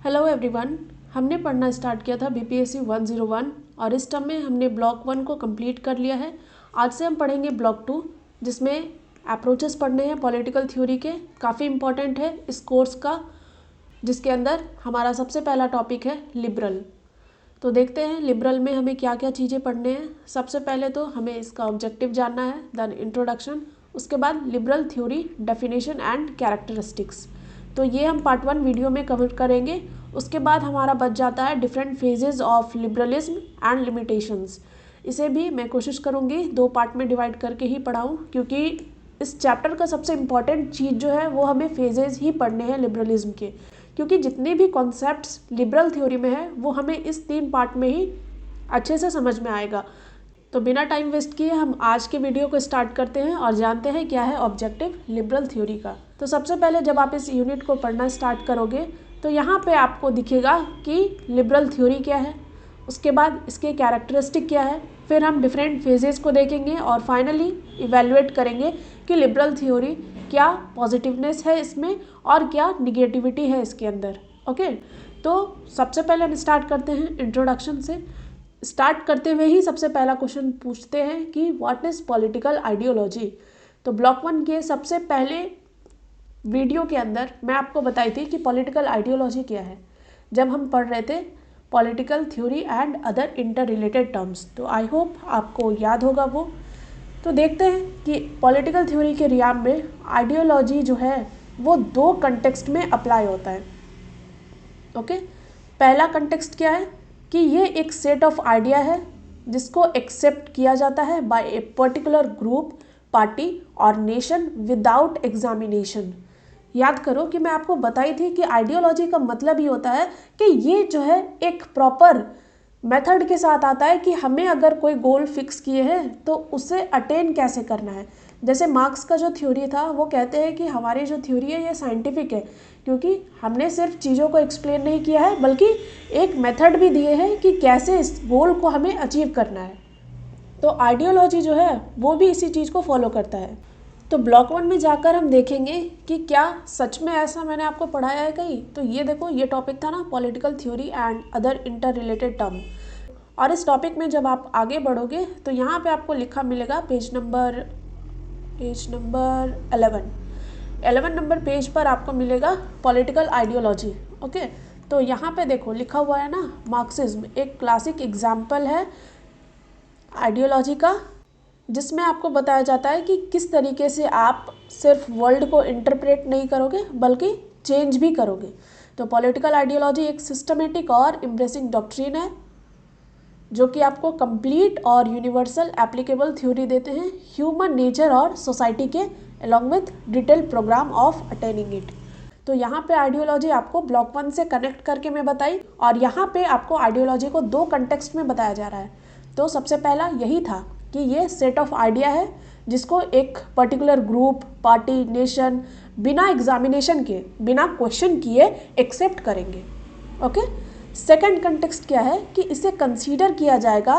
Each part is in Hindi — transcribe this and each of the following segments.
Hello everyone. हमने पढ़ना स्टार्ट किया था बीपीएससी 101 और इस टर्म में हमने ब्लॉक 1 को कंप्लीट कर लिया है। आज से हम पढ़ेंगे ब्लॉक 2, जिसमें अप्रोचेस पढ़ने हैं पॉलिटिकल थ्योरी के। काफ़ी इंपॉर्टेंट है इस कोर्स का, जिसके अंदर हमारा सबसे पहला टॉपिक है लिबरल। तो देखते हैं लिबरल में हमें क्या क्या चीज़ें पढ़ने हैं। सबसे पहले तो हमें इसका ऑब्जेक्टिव जानना है, देन इंट्रोडक्शन, उसके बाद liberal theory, definition and characteristics. तो ये हम पार्ट 1 वीडियो में कवर करेंगे। उसके बाद हमारा बच जाता है different phases of liberalism and limitations. इसे भी मैं कोशिश करूँगी 2 पार्ट में डिवाइड करके ही पढ़ाऊँ, क्योंकि इस चैप्टर का सबसे इम्पॉर्टेंट चीज़ जो है वो हमें फेजेस ही पढ़ने हैं लिबरलिज्म के, क्योंकि जितने भी कॉन्सेप्ट्स लिबरल थ्योरी में है वो हमें इस 3 पार्ट में ही अच्छे से समझ में आएगा। तो बिना टाइम वेस्ट किए हम आज के वीडियो को स्टार्ट करते हैं और जानते हैं क्या है ऑब्जेक्टिव लिबरल थ्योरी का। तो सबसे पहले जब आप इस यूनिट को पढ़ना स्टार्ट करोगे तो यहाँ पे आपको दिखेगा कि लिबरल थ्योरी क्या है, उसके बाद इसके कैरेक्टरिस्टिक क्या है, फिर हम डिफरेंट फेजेस को देखेंगे और फाइनली इवेल्युएट करेंगे कि लिबरल थ्योरी क्या पॉजिटिवनेस है इसमें और क्या निगेटिविटी है इसके अंदर। ओके, तो सबसे पहले हम स्टार्ट करते हैं इंट्रोडक्शन से। स्टार्ट करते हुए ही सबसे पहला क्वेश्चन पूछते हैं कि व्हाट इज़ पॉलिटिकल आइडियोलॉजी। तो ब्लॉक 1 के सबसे पहले वीडियो के अंदर मैं आपको बताई थी कि पॉलिटिकल आइडियोलॉजी क्या है, जब हम पढ़ रहे थे political theory and other inter related terms. तो आई होप आपको याद होगा वो। तो देखते हैं कि पॉलिटिकल थ्योरी के रियाम में आइडियोलॉजी जो है वो 2 कंटेक्स्ट में अप्लाई होता है। ओके, पहला कंटेक्स्ट क्या है कि ये एक सेट ऑफ आइडिया है जिसको एक्सेप्ट किया जाता है by a particular group, party और नेशन विदाउट एग्जामिनेशन। याद करो कि मैं आपको बताई थी कि आइडियोलॉजी का मतलब ये होता है कि ये जो है एक प्रॉपर मेथड के साथ आता है कि हमें अगर कोई गोल फिक्स किए हैं तो उसे अटेन कैसे करना है। जैसे मार्क्स का जो थ्योरी था वो कहते हैं कि हमारी जो थ्योरी है ये साइंटिफिक है, क्योंकि हमने सिर्फ चीज़ों को एक्सप्लेन नहीं किया है बल्कि एक मेथड भी दिए हैं कि कैसे इस गोल को हमें अचीव करना है। तो आइडियोलॉजी जो है वो भी इसी चीज़ को फॉलो करता है। तो ब्लॉक 1 में जाकर हम देखेंगे कि क्या सच में ऐसा मैंने आपको पढ़ाया है कहीं। तो ये देखो, ये टॉपिक था ना political theory and other inter related term. और इस टॉपिक में जब आप आगे बढ़ोगे तो यहाँ पे आपको लिखा मिलेगा पेज नंबर 11 नंबर पेज पर आपको मिलेगा पॉलिटिकल आइडियोलॉजी। ओके, तो यहाँ पे देखो लिखा हुआ है ना मार्क्सिज्म, एक क्लासिक एग्जाम्पल है आइडियोलॉजी का, जिसमें आपको बताया जाता है कि किस तरीके से आप सिर्फ वर्ल्ड को इंटरप्रेट नहीं करोगे बल्कि चेंज भी करोगे। तो पॉलिटिकल आइडियोलॉजी एक सिस्टमेटिक और इम्प्रेसिंग डॉक्ट्रिन है जो कि आपको कंप्लीट और यूनिवर्सल एप्लीकेबल थ्योरी देते हैं ह्यूमन नेचर और सोसाइटी के along with detail program of attaining it. तो यहाँ पे आइडियोलॉजी आपको ब्लॉक 1 से कनेक्ट करके मैं बताई, और यहाँ पे आपको आइडियोलॉजी को 2 कंटेक्स्ट में बताया जा रहा है। तो सबसे पहला यही था कि ये सेट ऑफ आइडिया है जिसको एक पर्टिकुलर ग्रुप, पार्टी, नेशन बिना एग्जामिनेशन के, बिना क्वेश्चन किए एक्सेप्ट करेंगे। ओके, सेकंड कंटेक्स्ट क्या है कि इसे कंसीडर किया जाएगा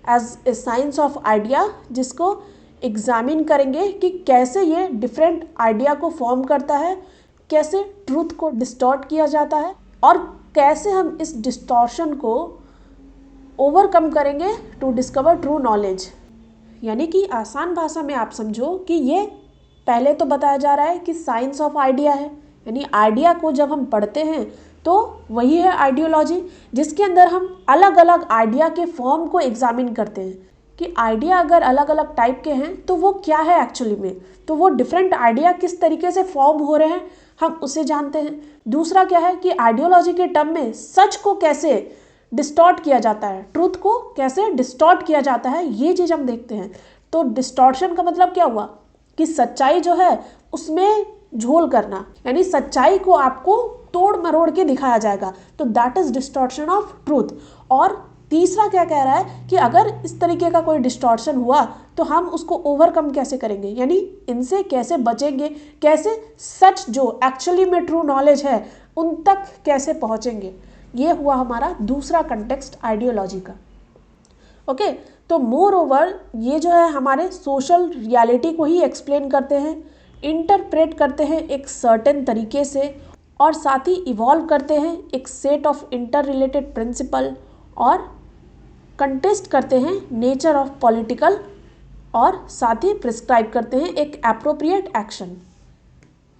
as a science of idea, जिसको एग्जामिन करेंगे कि कैसे ये डिफरेंट आइडिया को फॉर्म करता है, कैसे ट्रूथ को डिस्टॉर्ट किया जाता है और कैसे हम इस डिस्टॉर्शन को ओवरकम करेंगे टू डिस्कवर ट्रू नॉलेज। यानी कि आसान भाषा में आप समझो कि ये पहले तो बताया जा रहा है कि साइंस ऑफ आइडिया है, यानी आइडिया को जब हम पढ़ते हैं तो वही है आइडियोलॉजी, जिसके अंदर हम अलग अलग आइडिया के फॉर्म को एग्जामिन करते हैं कि आइडिया अगर अलग अलग टाइप के हैं तो वो क्या है एक्चुअली में, तो वो डिफरेंट आइडिया किस तरीके से फॉर्म हो रहे हैं हम उसे जानते हैं। दूसरा क्या है कि आइडियोलॉजी के टर्म में सच को कैसे डिस्टॉर्ट किया जाता है, ट्रूथ को कैसे डिस्टॉर्ट किया जाता है, ये चीज़ हम देखते हैं। तो डिस्टॉर्शन का मतलब क्या हुआ कि सच्चाई जो है उसमें झोल करना, यानी सच्चाई को आपको तोड़ मरोड़ के दिखाया जाएगा, तो that is distortion of truth. और तीसरा क्या कह रहा है कि अगर इस तरीके का कोई डिस्टॉर्शन हुआ तो हम उसको ओवरकम कैसे करेंगे, यानी इनसे कैसे बचेंगे, कैसे सच जो एक्चुअली में ट्रू नॉलेज है उन तक कैसे पहुंचेंगे। ये हुआ हमारा दूसरा कंटेक्स्ट आइडियोलॉजी का। ओके, तो मोर ओवर ये जो है हमारे सोशल रियलिटी को ही एक्सप्लेन करते हैं, इंटरप्रेट करते हैं एक सर्टेन तरीके से और साथ ही इवॉल्व करते हैं एक set of interrelated principle और कंटेस्ट करते हैं नेचर ऑफ पॉलिटिकल और साथ ही प्रिस्क्राइब करते हैं एक एप्रोप्रिएट एक्शन।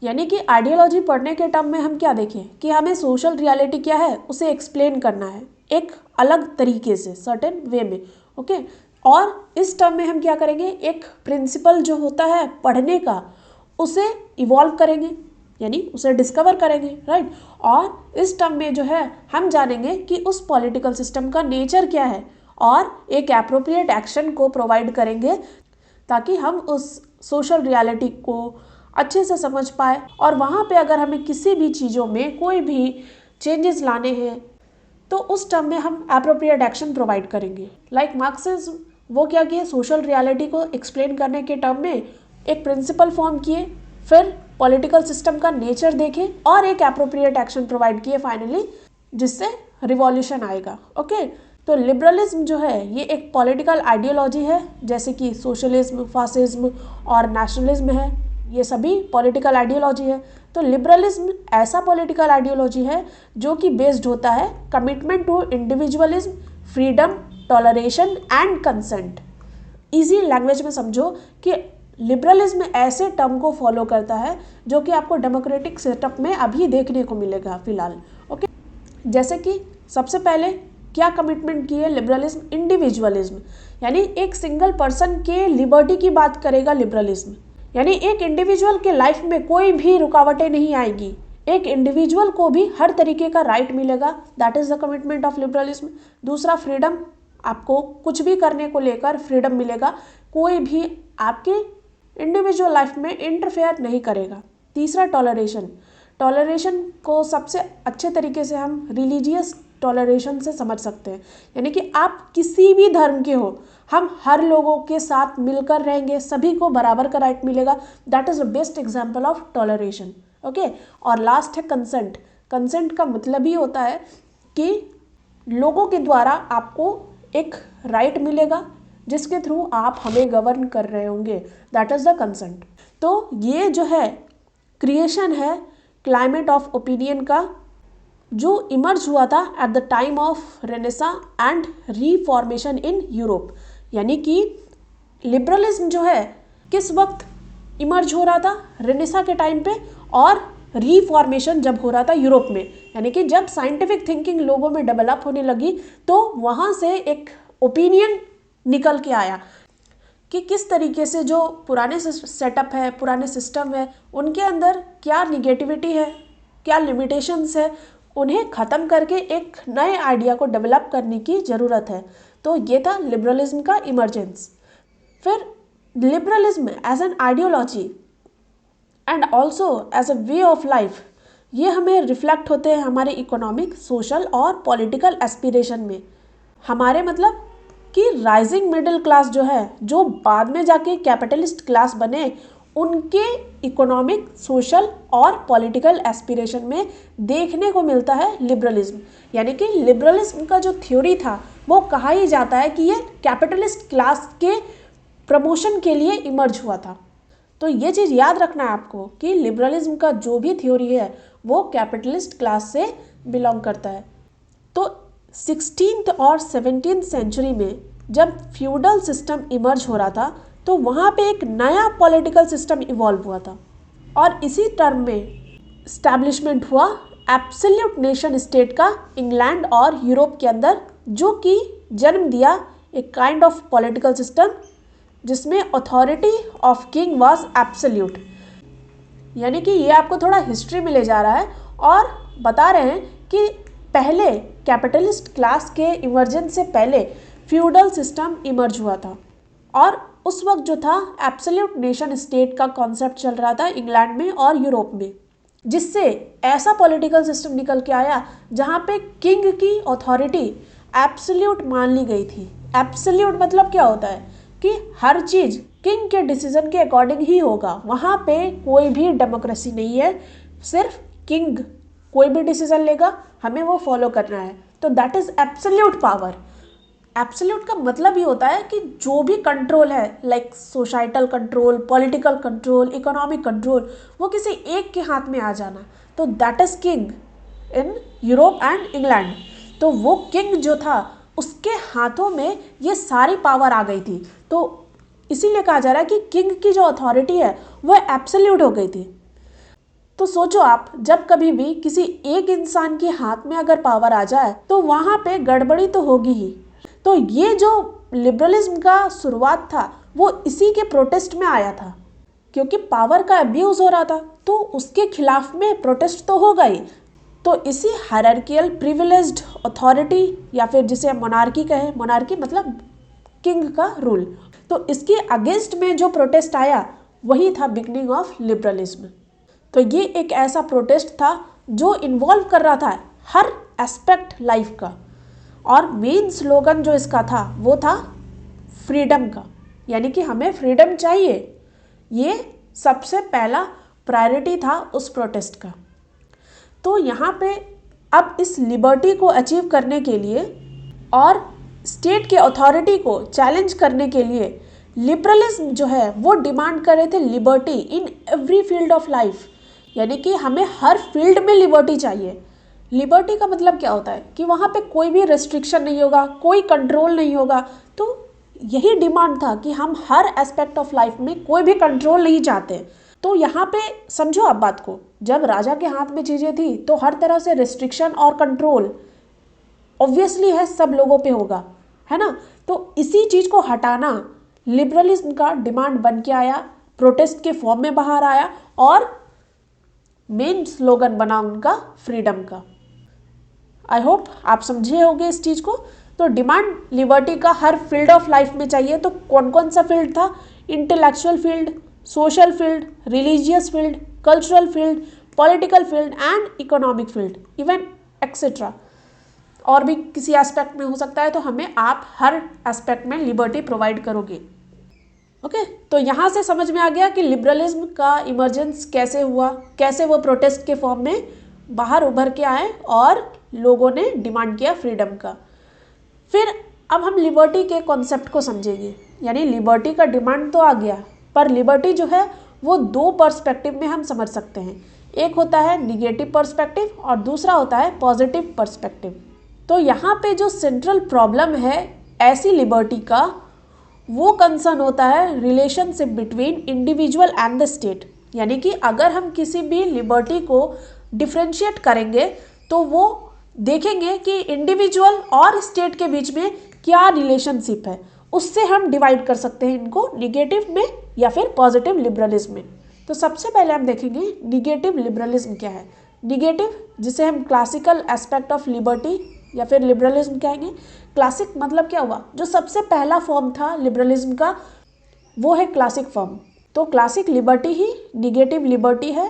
यानी कि आइडियोलॉजी पढ़ने के टर्म में हम क्या देखें कि हमें सोशल रियलिटी क्या है उसे एक्सप्लेन करना है एक अलग तरीके से, सर्टेन वे में, ओके। और इस टर्म में हम क्या करेंगे, एक प्रिंसिपल जो होता है पढ़ने का उसे इवॉल्व करेंगे, यानी उसे डिस्कवर करेंगे, राइट। और इस टर्म में जो है हम जानेंगे कि उस पॉलिटिकल सिस्टम का नेचर क्या है और एक एप्रोप्रिएट एक्शन को प्रोवाइड करेंगे ताकि हम उस सोशल रियलिटी को अच्छे से समझ पाए। और वहाँ पे अगर हमें किसी भी चीज़ों में कोई भी चेंजेस लाने हैं तो उस टर्म में हम एप्रोप्रिएट एक्शन प्रोवाइड करेंगे। लाइक मार्क्सिज्म, वो क्या किए, सोशल रियलिटी को एक्सप्लेन करने के टर्म में एक प्रिंसिपल फॉर्म किए, फिर पॉलिटिकल सिस्टम का नेचर देखे और एक एप्रोप्रिएट एक्शन प्रोवाइड किए फाइनली, जिससे रिवॉल्यूशन आएगा, ओके। तो लिबरलिज्म जो है ये एक पॉलिटिकल आइडियोलॉजी है, जैसे कि सोशलिज्म, फासिज्म और नेशनलिज्म है, ये सभी पॉलिटिकल आइडियोलॉजी है। तो लिबरलिज्म ऐसा पॉलिटिकल आइडियोलॉजी है जो कि बेस्ड होता है commitment to individualism, freedom, toleration and consent. Easy language में समझो कि लिबरलिज्म ऐसे टर्म को फॉलो करता है जो कि आपको डेमोक्रेटिक सेटअप में अभी देखने को मिलेगा फिलहाल, ओके। जैसे कि सबसे पहले क्या कमिटमेंट की है लिबरलिज्म, इंडिविजुअलिज्म, यानी एक सिंगल पर्सन के लिबर्टी की बात करेगा लिबरलिज्म, यानी एक इंडिविजुअल के लाइफ में कोई भी रुकावटें नहीं आएगी, एक इंडिविजुअल को भी हर तरीके का राइट मिलेगा, that is the commitment of liberalism. दूसरा फ्रीडम, आपको कुछ भी करने को लेकर फ्रीडम मिलेगा, कोई भी आपके इंडिविजुअल लाइफ में इंटरफेयर नहीं करेगा। तीसरा टॉलरेशन, टॉलरेशन को सबसे अच्छे तरीके से हम रिलीजियस टॉलरेशन से समझ सकते हैं, यानी कि आप किसी भी धर्म के हो, हम हर लोगों के साथ मिलकर रहेंगे, सभी को बराबर का राइट मिलेगा, that is the best example of toleration, okay. और लास्ट है कंसेंट। कंसेंट का मतलब ही होता है कि लोगों के द्वारा आपको एक राइट मिलेगा जिसके थ्रू आप हमें गवर्न कर रहे होंगे, दैट इज द कंसेंट। तो ये जो है क्रिएशन है क्लाइमेट ऑफ ओपिनियन का, जो इमर्ज हुआ था at the time of Renaissance and Reformation in Europe. यानी कि लिबरलिज्म जो है किस वक्त इमर्ज हो रहा था, रेनेसा के टाइम पे, और रीफॉर्मेशन जब हो रहा था यूरोप में, यानी कि जब साइंटिफिक थिंकिंग लोगों में डेवलप होने लगी तो वहाँ से एक ओपिनियन निकल के आया कि किस तरीके से जो पुराने सेटअप है, पुराने सिस्टम है, उनके अंदर क्या निगेटिविटी है, क्या लिमिटेशंस है, उन्हें ख़त्म करके एक नए आइडिया को डेवलप करने की ज़रूरत है। तो ये था लिबरलिज्म का इमर्जेंस। फिर liberalism as an ideology and also as a way of life, ये हमें रिफ्लेक्ट होते हैं हमारे इकोनॉमिक, सोशल और पॉलिटिकल एस्पिरेशन में। हमारे मतलब कि राइजिंग मिडिल क्लास जो है, जो बाद में जाके कैपिटलिस्ट क्लास बने, उनके इकोनॉमिक, सोशल और पॉलिटिकल एस्पिरेशन में देखने को मिलता है लिबरलिज्म। यानी कि लिबरलिज्म का जो थ्योरी था वो कहा ही जाता है कि ये कैपिटलिस्ट क्लास के प्रमोशन के लिए इमर्ज हुआ था। तो ये चीज़ याद रखना है आपको कि लिबरलिज्म का जो भी थ्योरी है वो कैपिटलिस्ट क्लास से बिलोंग करता है। तो 16th और 17th सेंचुरी में जब फ्यूडल सिस्टम इमर्ज हो रहा था तो वहाँ पे एक नया पॉलिटिकल सिस्टम इवॉल्व हुआ था, और इसी टर्म में इस्टेब्लिशमेंट हुआ एब्सोल्यूट नेशन स्टेट का इंग्लैंड और यूरोप के अंदर, जो कि जन्म दिया एक काइंड ऑफ पॉलिटिकल सिस्टम जिसमें authority of king was absolute. यानी कि ये आपको थोड़ा हिस्ट्री में ले जा रहा है और बता रहे हैं कि पहले कैपिटलिस्ट क्लास के इमर्जेंस से पहले फ्यूडल सिस्टम इमर्ज हुआ था, और उस वक्त जो था एब्सोल्यूट नेशन स्टेट का कॉन्सेप्ट चल रहा था इंग्लैंड में और यूरोप में, जिससे ऐसा पॉलिटिकल सिस्टम निकल के आया जहाँ पे किंग की अथॉरिटी एब्सोल्यूट मान ली गई थी। एब्सोल्यूट मतलब क्या होता है कि हर चीज़ किंग के डिसीजन के अकॉर्डिंग ही होगा, वहाँ पे कोई भी डेमोक्रेसी नहीं है, सिर्फ किंग कोई भी डिसीजन लेगा, हमें वो फॉलो करना है। तो that is absolute power. Absolute का मतलब ये होता है कि जो भी कंट्रोल है, like societal control, political control, economic control, वो किसी एक के हाथ में आ जाना, तो that is king in Europe and England. तो वो किंग जो था उसके हाथों में ये सारी पावर आ गई थी। तो इसीलिए कहा जा रहा है कि किंग की जो अथॉरिटी है वो एब्सोल्यूट हो गई थी। तो सोचो आप, जब कभी भी किसी एक इंसान के हाथ में अगर पावर आ जाए तो वहाँ पे गड़बड़ी तो होगी ही। तो ये जो लिबरलिज्म का शुरुआत था वो इसी के प्रोटेस्ट में आया था, क्योंकि पावर का अब्यूज हो रहा था तो उसके खिलाफ में प्रोटेस्ट तो होगा ही। तो इसी हायरार्कियल प्रिविलेज्ड अथॉरिटी या फिर जिसे मोनार्की कहे, मोनार्की मतलब किंग का रूल, तो इसके अगेंस्ट में जो प्रोटेस्ट आया वही था बिगनिंग ऑफ लिबरलिज्म। तो ये एक ऐसा प्रोटेस्ट था जो इन्वॉल्व कर रहा था हर एस्पेक्ट लाइफ का, और मेन स्लोगन जो इसका था वो था फ्रीडम का, यानी कि हमें फ्रीडम चाहिए। ये सबसे पहला प्रायोरिटी था उस प्रोटेस्ट का। तो यहाँ पे अब इस लिबर्टी को अचीव करने के लिए और स्टेट के अथॉरिटी को चैलेंज करने के लिए लिबरलिज्म जो है वो डिमांड कर रहे थे liberty in every field of life, यानी कि हमें हर फील्ड में लिबर्टी चाहिए। लिबर्टी का मतलब क्या होता है कि वहाँ पे कोई भी रेस्ट्रिक्शन नहीं होगा, कोई कंट्रोल नहीं होगा। तो यही डिमांड था कि हम हर एस्पेक्ट ऑफ लाइफ में कोई भी कंट्रोल नहीं चाहते। तो यहाँ पे समझो आप बात को, जब राजा के हाथ में चीज़ें थी तो हर तरह से रिस्ट्रिक्शन और कंट्रोल ऑब्वियसली है सब लोगों पे होगा, है ना। तो इसी चीज़ को हटाना लिबरलिज्म का डिमांड बन के आया, प्रोटेस्ट के फॉर्म में बाहर आया, और मेन स्लोगन बना उनका फ्रीडम का। आई होप आप समझे होंगे इस चीज़ को। तो डिमांड लिबर्टी का हर फील्ड ऑफ लाइफ में चाहिए। तो कौन कौन सा फील्ड था? Intellectual field, social field, religious field, cultural field, political field and economic field, even etcetera. और भी किसी एस्पेक्ट में हो सकता है, तो हमें आप हर एस्पेक्ट में लिबर्टी प्रोवाइड करोगे। ओके, तो यहाँ से समझ में आ गया कि लिबरलिज्म का इमर्जेंस कैसे हुआ, कैसे वो प्रोटेस्ट के फॉर्म में बाहर उभर के आए और लोगों ने डिमांड किया फ्रीडम का। फिर अब हम लिबर्टी के कॉन्सेप्ट को समझेंगे। यानी लिबर्टी का डिमांड तो आ गया, पर लिबर्टी जो है वो दो पर्सपेक्टिव में हम समझ सकते हैं। एक होता है निगेटिव पर्सपेक्टिव और दूसरा होता है पॉजिटिव पर्सपेक्टिव। तो यहाँ पे जो सेंट्रल प्रॉब्लम है ऐसी लिबर्टी का, वो कंसर्न होता है relationship between individual and the state. यानी कि अगर हम किसी भी लिबर्टी को डिफ्रेंशिएट करेंगे तो वो देखेंगे कि इंडिविजुअल और स्टेट के बीच में क्या रिलेशनशिप है, उससे हम डिवाइड कर सकते हैं इनको निगेटिव में या फिर पॉजिटिव लिबरलिज्म में। तो सबसे पहले हम देखेंगे निगेटिव लिबरलिज्म क्या है। निगेटिव, जिसे हम क्लासिकल एस्पेक्ट ऑफ लिबर्टी या फिर लिबरलिज्म कहेंगे। क्लासिक मतलब क्या हुआ? जो सबसे पहला फॉर्म था लिबरलिज्म का वो है क्लासिक फॉर्म। तो क्लासिक लिबर्टी ही निगेटिव लिबर्टी है,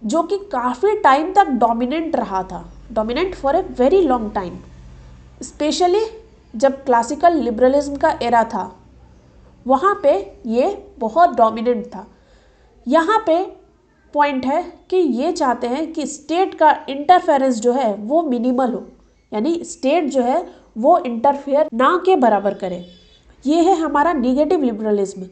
जो कि काफ़ी टाइम तक डोमिनेंट रहा था, dominant for a very long time. Specially जब क्लासिकल लिबरलिज्म का एरा था वहाँ पे ये बहुत डोमिनेंट था। यहाँ पे पॉइंट है कि ये चाहते हैं कि स्टेट का इंटरफेरेंस जो है वो मिनिमल हो, यानी स्टेट जो है वो इंटरफेयर ना के बराबर करे। ये है हमारा निगेटिव लिबरलिज्म।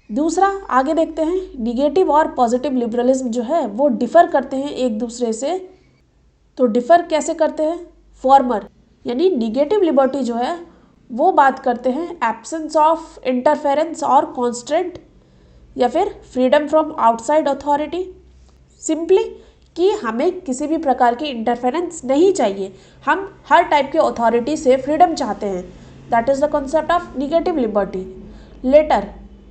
दूसरा आगे देखते हैं, निगेटिव और पॉजिटिव लिबरलिज्म जो है वो डिफ़र करते हैं एक दूसरे से। तो डिफ़र कैसे करते हैं? फॉर्मर यानी निगेटिव लिबर्टी जो है वो बात करते हैं एब्सेंस ऑफ इंटरफेरेंस और कॉन्स्ट्रेंट या फिर freedom from outside authority. Simply कि हमें किसी भी प्रकार की इंटरफेरेंस नहीं चाहिए, हम हर टाइप के अथॉरिटी से फ्रीडम चाहते हैं। That is the concept of negative liberty. Later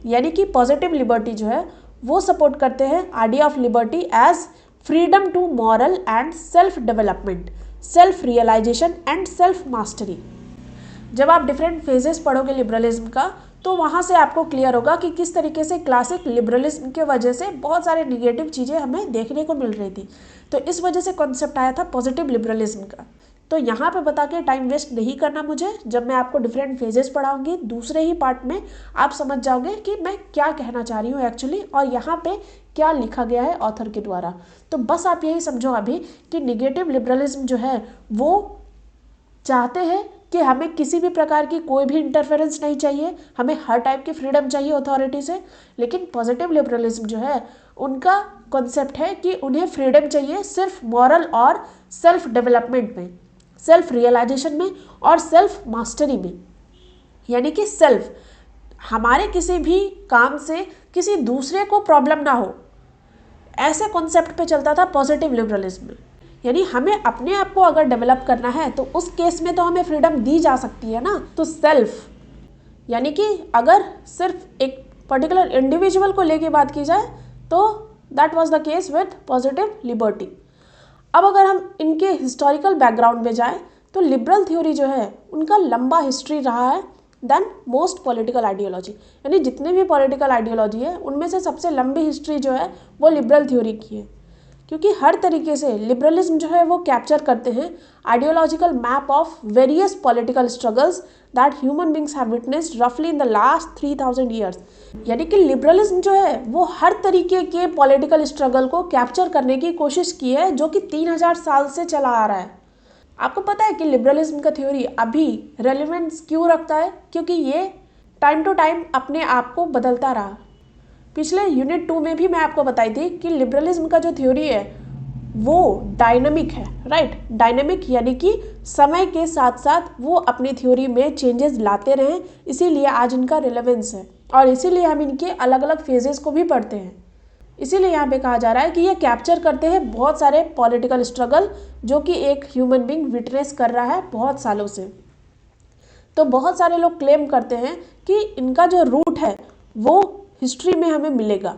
यानी कि पॉजिटिव लिबर्टी जो है वो सपोर्ट करते हैं idea of liberty as freedom to moral and self development, self realisation and self mastery. जब आप डिफरेंट फेजेस पढ़ोगे लिबरलिज्म का तो वहाँ से आपको क्लियर होगा कि किस तरीके से क्लासिक लिबरलिज्म के वजह से बहुत सारे निगेटिव चीज़ें हमें देखने को मिल रही थी। तो इस वजह से कॉन्सेप्ट आया था पॉजिटिव लिबरलिज्म का। तो यहाँ पे बता के टाइम वेस्ट नहीं करना मुझे, जब मैं आपको डिफरेंट फेजेस पढ़ाऊंगी दूसरे ही पार्ट में आप समझ जाओगे कि मैं क्या कहना चाह रही हूँ एक्चुअली, और यहाँ पे क्या लिखा गया है ऑथर के द्वारा। तो बस आप यही समझो अभी कि निगेटिव लिबरलिज्म जो है वो चाहते हैं कि हमें किसी भी प्रकार की कोई भी इंटरफेरेंस नहीं चाहिए, हमें हर टाइप की फ्रीडम चाहिए अथॉरिटी से। लेकिन पॉजिटिव लिबरलिज्म जो है उनका कॉन्सेप्ट है कि उन्हें फ्रीडम चाहिए सिर्फ मॉरल और सेल्फ डेवलपमेंट में, सेल्फ रियलाइजेशन में और सेल्फ मास्टरी में। यानी कि सेल्फ, हमारे किसी भी काम से किसी दूसरे को प्रॉब्लम ना हो, ऐसे कॉन्सेप्ट पे चलता था पॉजिटिव लिबरलिज्म में। यानी हमें अपने आप को अगर डेवलप करना है तो उस केस में तो हमें फ्रीडम दी जा सकती है ना। तो सेल्फ, यानी कि अगर सिर्फ एक पर्टिकुलर इंडिविजुअल को लेके बात की जाए तो that was the case with positive liberty. अब अगर हम इनके हिस्टोरिकल बैकग्राउंड में जाएं तो लिबरल थ्योरी जो है उनका लंबा हिस्ट्री रहा है देन मोस्ट पॉलिटिकल आइडियोलॉजी। यानी जितने भी पॉलिटिकल आइडियोलॉजी है उनमें से सबसे लंबी हिस्ट्री जो है वो लिबरल थ्योरी की है, क्योंकि हर तरीके से लिबरलिज्म जो है वो कैप्चर करते हैं ideological map of various political struggles that human beings have witnessed रफली इन द लास्ट 3000 ईयर्स। यानी कि लिबरलिज्म जो है वो हर तरीके के पॉलिटिकल स्ट्रगल को कैप्चर करने की कोशिश की है जो कि 3000 साल से चला आ रहा है। आपको पता है कि लिबरलिज्म का थ्योरी अभी रेलिवेंस क्यों रखता है? क्योंकि ये टाइम टू टाइम अपने आप को बदलता रहा। पिछले यूनिट 2 में भी मैं आपको बताई थी कि लिबरलिज्म का जो थ्योरी है वो डायनामिक है, राइट। डायनामिक यानी कि समय के साथ साथ वो अपनी थ्योरी में चेंजेस लाते रहे, इसीलिए आज इनका रिलेवेंस है और इसीलिए हम इनके अलग अलग फेजेस को भी पढ़ते हैं। इसीलिए यहाँ पे कहा जा रहा है कि ये कैप्चर करते हैं बहुत सारे पॉलिटिकल स्ट्रगल जो कि एक ह्यूमन बीइंग विटनेस कर रहा है बहुत सालों से। तो बहुत सारे लोग क्लेम करते हैं कि इनका जो रूट है वो हिस्ट्री में हमें मिलेगा,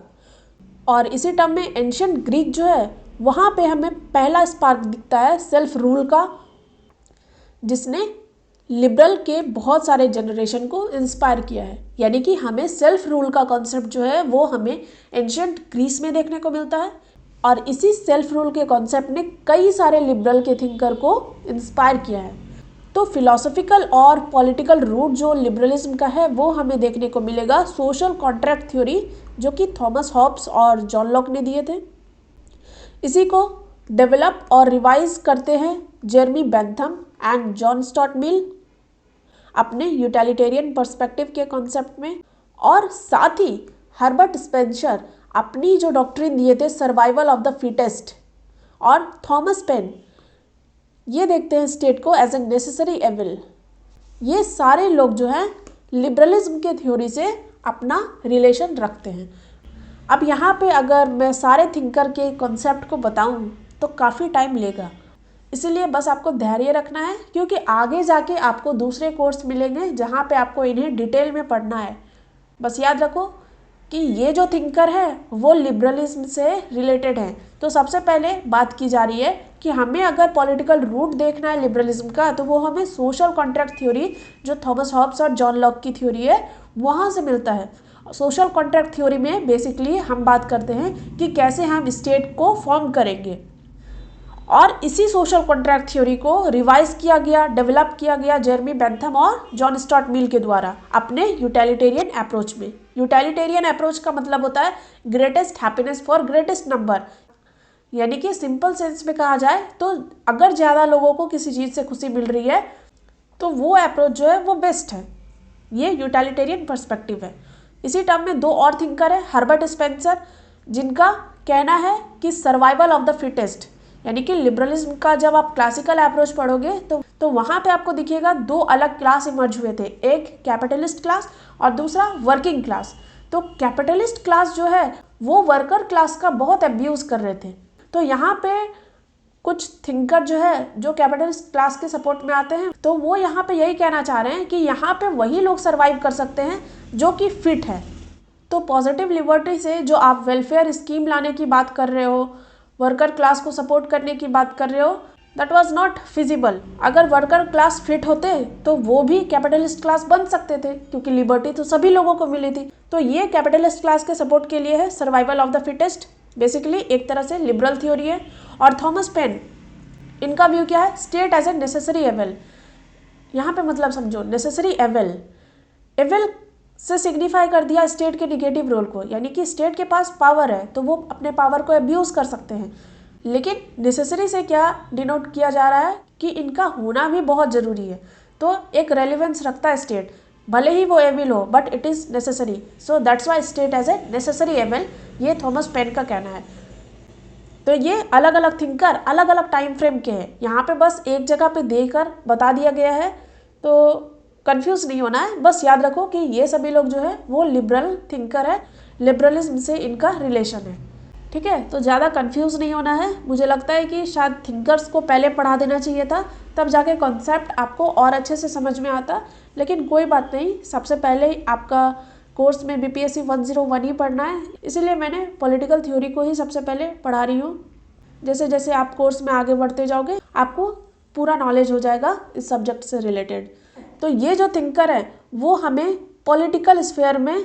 और इसी टर्म में एंशिएंट ग्रीक जो है वहाँ पे हमें पहला स्पार्क दिखता है सेल्फ रूल का, जिसने लिबरल के बहुत सारे जनरेशन को इंस्पायर किया है। यानी कि हमें सेल्फ रूल का कॉन्सेप्ट जो है वो हमें एंशिएंट ग्रीस में देखने को मिलता है, और इसी सेल्फ रूल के कॉन्सेप्ट ने कई सारे लिबरल के थिंकर को इंस्पायर किया है। तो फिलोसॉफिकल और पॉलिटिकल रूट जो लिबरलिज्म का है वो हमें देखने को मिलेगा सोशल कॉन्ट्रैक्ट थ्योरी, जो कि थॉमस हॉब्स और जॉन लॉक ने दिए थे। इसी को डेवलप और रिवाइज करते हैं Jeremy Bentham and John Stuart Mill अपने यूटिलिटेरियन पर्सपेक्टिव के कॉन्सेप्ट में, और साथ ही हर्बर्ट स्पेंसर अपनी जो डॉक्ट्रिन दिए थे सर्वाइवल ऑफ द फिटेस्ट, और थॉमस पेन ये देखते हैं स्टेट को एज ए नेसेसरी एविल। ये सारे लोग जो हैं लिबरलिज्म के थ्योरी से अपना रिलेशन रखते हैं। अब यहाँ पे अगर मैं सारे थिंकर के कॉन्सेप्ट को बताऊँ तो काफ़ी टाइम लेगा, इसीलिए बस आपको धैर्य रखना है, क्योंकि आगे जाके आपको दूसरे कोर्स मिलेंगे जहाँ पे आपको इन्हें डिटेल में पढ़ना है। बस याद रखो कि ये जो थिंकर है वो लिबरलिज्म से रिलेटेड है। तो सबसे पहले बात की जा रही है कि हमें अगर पॉलिटिकल रूट देखना है लिबरलिज्म का तो वो हमें सोशल कॉन्ट्रैक्ट थ्योरी जो थॉमस हॉब्स और जॉन लॉक की थ्योरी है वहाँ से मिलता है। सोशल कॉन्ट्रैक्ट थ्योरी में बेसिकली हम बात करते हैं कि कैसे हम स्टेट को फॉर्म करेंगे, और इसी सोशल कॉन्ट्रैक्ट थ्योरी को रिवाइज किया गया, डेवलप किया गया जेरेमी बेंथम और जॉन स्टुअर्ट मिल के द्वारा अपने यूटिलिटेरियन अप्रोच में। यूटिलिटेरियन अप्रोच का मतलब होता है greatest happiness for greatest number, यानी कि सिंपल सेंस में कहा जाए तो अगर ज़्यादा लोगों को किसी चीज़ से खुशी मिल रही है तो वो अप्रोच जो है वो बेस्ट है। ये यूटिलिटेरियन पर्सपेक्टिव है। इसी टर्म में दो और थिंकर है, हर्बर्ट स्पेंसर, जिनका कहना है कि सर्वाइवल ऑफ द फिटेस्ट, यानी कि लिबरलिज्म का जब आप क्लासिकल अप्रोच पढ़ोगे तो वहाँ पे आपको दिखेगा दो अलग क्लास इमर्ज हुए थे, एक कैपिटलिस्ट क्लास और दूसरा वर्किंग क्लास। तो कैपिटलिस्ट क्लास जो है वो वर्कर क्लास का बहुत अब्यूज़ कर रहे थे। तो यहाँ पे कुछ थिंकर जो है जो कैपिटलिस्ट क्लास के सपोर्ट में आते हैं, तो वो यहाँ पे यही कहना चाह रहे हैं कि यहाँ पे वही लोग सर्वाइव कर सकते हैं जो कि फिट है। तो पॉजिटिव लिबर्टी से जो आप वेलफेयर स्कीम लाने की बात कर रहे हो, वर्कर क्लास को सपोर्ट करने की बात कर रहे हो, दैट वाज नॉट फिजिबल। अगर वर्कर क्लास फिट होते तो वो भी कैपिटलिस्ट क्लास बन सकते थे, क्योंकि लिबर्टी तो सभी लोगों को मिली थी। तो ये कैपिटलिस्ट क्लास के सपोर्ट के लिए है survival of the fittest, basically एक तरह से लिबरल थ्योरी है। और थॉमस पेन, इनका व्यू क्या है, state as a necessary evil. यहाँ पे मतलब समझो, नेसेसरी एविल, एविल से सिग्निफाई कर दिया स्टेट के निगेटिव रोल को, यानी कि स्टेट के पास पावर है तो वो अपने पावर को अब्यूज़ कर सकते हैं। लेकिन नेसेसरी से क्या डिनोट किया जा रहा है कि इनका होना भी बहुत ज़रूरी है। तो एक रेलिवेंस रखता है स्टेट, भले ही वो एविल हो but it is necessary, so that's why state as a necessary evil ये थॉमस पेन का कहना है। तो ये अलग अलग थिंकर अलग अलग टाइम फ्रेम के हैं, यहाँ पे बस एक जगह पे देकर बता दिया गया है, तो कंफ्यूज नहीं होना है। बस याद रखो कि ये सभी लोग जो है वो लिबरल थिंकर है, लिबरलिज्म से इनका रिलेशन है, ठीक है। तो ज़्यादा कंफ्यूज नहीं होना है। मुझे लगता है कि शायद थिंकर्स को पहले पढ़ा देना चाहिए था, तब जाके कॉन्सेप्ट आपको और अच्छे से समझ में आता, लेकिन कोई बात नहीं, सबसे पहले आपका कोर्स में बीपीएससी 101 ही पढ़ना है, इसीलिए मैंने पॉलिटिकल थ्योरी को ही सबसे पहले पढ़ा रही हूँ। जैसे जैसे आप कोर्स में आगे बढ़ते जाओगे आपको पूरा नॉलेज हो जाएगा इस सब्जेक्ट से रिलेटेड। तो ये जो थिंकर है वो हमें पॉलिटिकल स्फेयर में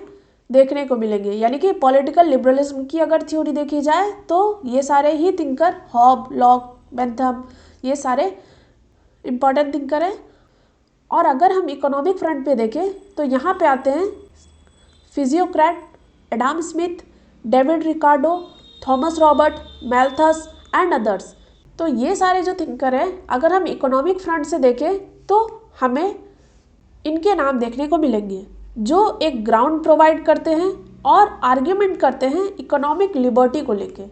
देखने को मिलेंगे, यानी कि पॉलिटिकल लिबरलिज्म की अगर थ्योरी देखी जाए तो ये सारे ही थिंकर, हॉब, लॉक, बेंथम, ये सारे इम्पॉर्टेंट थिंकर हैं। और अगर हम इकोनॉमिक फ्रंट पे देखें तो यहाँ पे आते हैं physiocrat, Adam Smith, David Ricardo, Thomas Robert, Malthus and others. तो ये सारे जो थिंकर हैं अगर हम इकोनॉमिक फ्रंट से देखें तो हमें इनके नाम देखने को मिलेंगे, जो एक ग्राउंड प्रोवाइड करते हैं और आर्ग्यूमेंट करते हैं इकोनॉमिक लिबर्टी को लेके।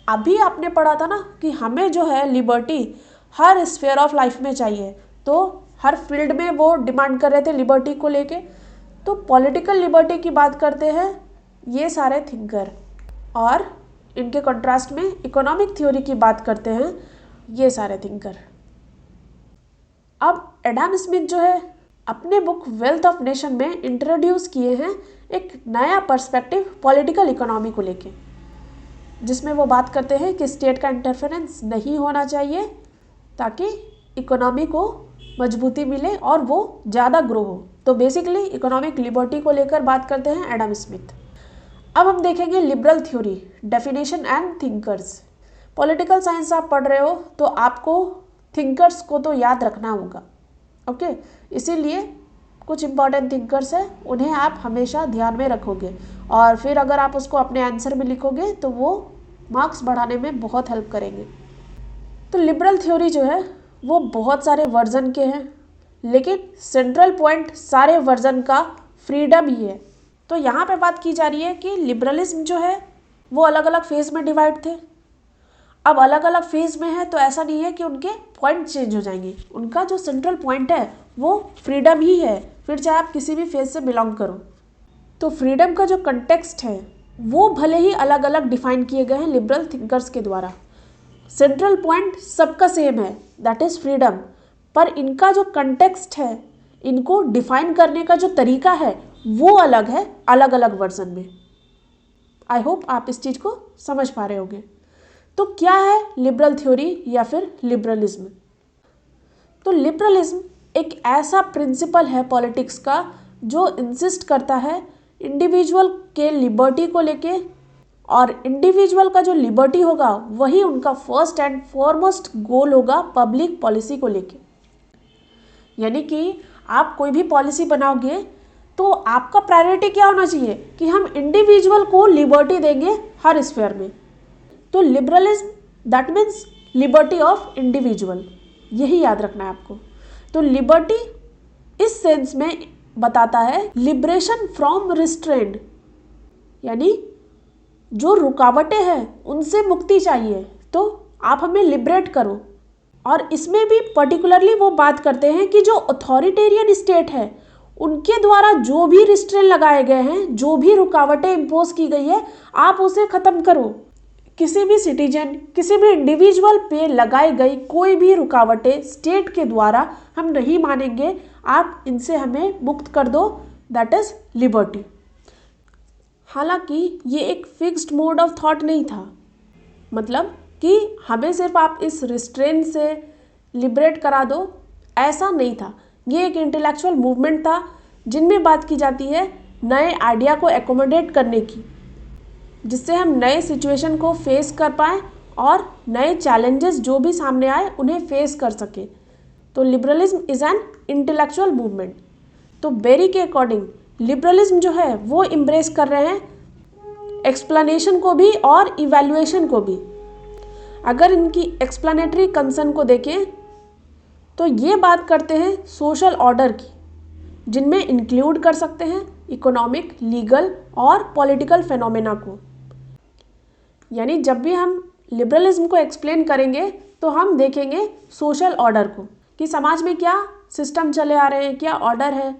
अभी आपने पढ़ा था ना कि हमें जो है liberty her sphere of life में चाहिए, तो हर फील्ड में वो डिमांड कर रहे थे लिबर्टी को लेके। तो पॉलिटिकल लिबर्टी की बात करते हैं ये सारे थिंकर, और इनके कंट्रास्ट में इकोनॉमिक थ्योरी की बात करते हैं ये सारे थिंकर। अब एडम स्मिथ जो है अपने बुक वेल्थ ऑफ नेशन में इंट्रोड्यूस किए हैं एक नया पर्सपेक्टिव पॉलिटिकल इकोनॉमी को लेके, जिसमें वो बात करते हैं कि स्टेट का इंटरफेरेंस नहीं होना चाहिए ताकि इकोनॉमी को मजबूती मिले और वो ज़्यादा ग्रो हो। तो बेसिकली इकोनॉमिक लिबर्टी को लेकर बात करते हैं एडम स्मिथ। अब हम देखेंगे liberal theory, definition and thinkers. Political science आप पढ़ रहे हो तो आपको थिंकर्स को तो याद रखना होगा, ओके। इसीलिए कुछ इंपॉर्टेंट थिंकर्स हैं, उन्हें आप हमेशा ध्यान में रखोगे और फिर अगर आप उसको अपने आंसर में लिखोगे तो वो मार्क्स बढ़ाने में बहुत हेल्प करेंगे। तो लिबरल थ्योरी जो है वो बहुत सारे वर्जन के हैं, लेकिन सेंट्रल पॉइंट सारे वर्जन का फ्रीडम ही है। तो यहाँ पे बात की जा रही है कि लिबरलिज्म जो है वो अलग अलग फेज में डिवाइड थे। अब अलग अलग फेज में है तो ऐसा नहीं है कि उनके पॉइंट चेंज हो जाएंगे, उनका जो सेंट्रल पॉइंट है वो फ्रीडम ही है, फिर चाहे आप किसी भी फेज से बिलोंग करो। तो फ्रीडम का जो कंटेक्स्ट है वो भले ही अलग अलग डिफाइन किए गए हैं लिबरल थिंकर्स के द्वारा, सेंट्रल पॉइंट सबका सेम है, दैट इज़ फ्रीडम, पर इनका जो कंटेक्स्ट है, इनको डिफाइन करने का जो तरीका है वो अलग है अलग अलग वर्जन में। आई होप आप इस चीज़ को समझ पा रहे होंगे। तो क्या है लिबरल थ्योरी या फिर लिबरलिज्म? तो लिबरलिज्म एक ऐसा प्रिंसिपल है पॉलिटिक्स का जो इंसिस्ट करता है इंडिविजुअल के लिबर्टी को लेके, और इंडिविजुअल का जो लिबर्टी होगा वही उनका फर्स्ट एंड फॉरमोस्ट गोल होगा पब्लिक पॉलिसी को लेके। यानी कि आप कोई भी पॉलिसी बनाओगे तो आपका प्रायोरिटी क्या होना चाहिए कि हम इंडिविजुअल को लिबर्टी देंगे हर स्फेयर में। तो liberalism that means liberty of individual, यही याद रखना है आपको। तो लिबर्टी इस सेंस में बताता है लिबरेशन फ्रॉम रिस्ट्रेंट, यानी जो रुकावटें हैं उनसे मुक्ति चाहिए, तो आप हमें लिबरेट करो। और इसमें भी पर्टिकुलरली वो बात करते हैं कि जो अथॉरिटेरियन स्टेट है उनके द्वारा जो भी रिस्ट्रेंट लगाए गए हैं, जो भी रुकावटें इम्पोज की गई है, आप उसे ख़त्म करो। किसी भी सिटीजन, किसी भी इंडिविजुअल पे लगाई गई कोई भी रुकावटें स्टेट के द्वारा हम नहीं मानेंगे, आप इनसे हमें मुक्त कर दो, दैट इज़ लिबर्टी। हालांकि ये एक फिक्स्ड मोड ऑफ थॉट नहीं था, मतलब कि हमें सिर्फ आप इस रिस्ट्रेंट से लिबरेट करा दो, ऐसा नहीं था। ये एक इंटेलेक्चुअल मूवमेंट था जिनमें बात की जाती है नए आइडिया को एकोमोडेट करने की, जिससे हम नए सिचुएशन को फेस कर पाएँ और नए चैलेंजेस जो भी सामने आए उन्हें फेस कर सके। तो liberalism is an intellectual movement. तो बेरी के अकॉर्डिंग लिबरलिज्म जो है वो इम्ब्रेस कर रहे हैं एक्सप्लेनेशन को भी और इवैल्यूएशन को भी। अगर इनकी एक्सप्लेनेटरी कंसर्न को देखें तो ये बात करते हैं सोशल ऑर्डर की, जिनमें इंक्लूड कर सकते हैं इकोनॉमिक, लीगल और पॉलिटिकल फेनोमेना को। यानी जब भी हम लिबरलिज्म को एक्सप्लेन करेंगे तो हम देखेंगे सोशल ऑर्डर को, कि समाज में क्या सिस्टम चले आ रहे हैं, क्या ऑर्डर है,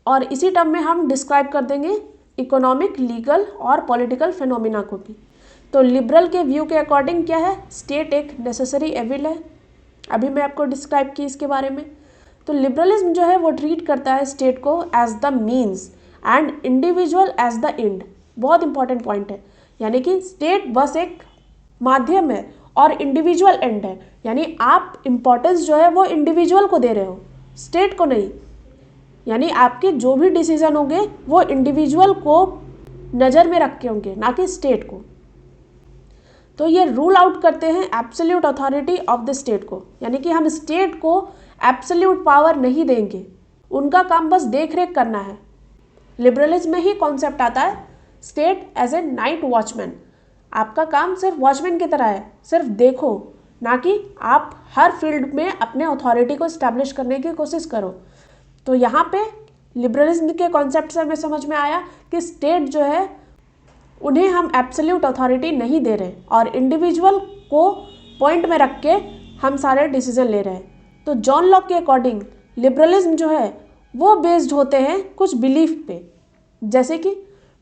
और इसी टर्म में हम डिस्क्राइब कर देंगे इकोनॉमिक, लीगल और पॉलिटिकल फिनोमिना को भी। तो लिबरल के व्यू के अकॉर्डिंग क्या है, स्टेट एक नेसेसरी एविल है। अभी मैं आपको डिस्क्राइब की इसके बारे में। तो लिबरलिज्म जो है वो ट्रीट करता है स्टेट को as the means and individual as the end. बहुत इंपॉर्टेंट पॉइंट है, यानी कि स्टेट बस एक माध्यम है और इंडिविजुअल एंड है। यानी आप इम्पोर्टेंस जो है वो इंडिविजुअल को दे रहे हो, स्टेट को नहीं। यानी आपके जो भी डिसीजन होंगे वो इंडिविजुअल को नज़र में रख के होंगे, ना कि स्टेट को। तो ये रूल आउट करते हैं absolute authority of the state को, यानी कि हम स्टेट को एब्सोल्यूट पावर नहीं देंगे, उनका काम बस देख रेख करना है। लिबरलिज्म में ही कॉन्सेप्ट आता है state as a night watchman. आपका काम सिर्फ वॉचमैन की तरह है, सिर्फ देखो, ना कि आप हर फील्ड में अपने अथॉरिटी को इस्टेब्लिश करने की कोशिश करो। तो यहाँ पे लिबरलिज्म के कॉन्सेप्ट से हमें समझ में आया कि स्टेट जो है उन्हें हम एब्सोल्यूट अथॉरिटी नहीं दे रहे और इंडिविजुअल को पॉइंट में रख के हम सारे डिसीजन ले रहे हैं। तो जॉन लॉक के अकॉर्डिंग लिबरलिज्म जो है वो बेस्ड होते हैं कुछ बिलीफ पे, जैसे कि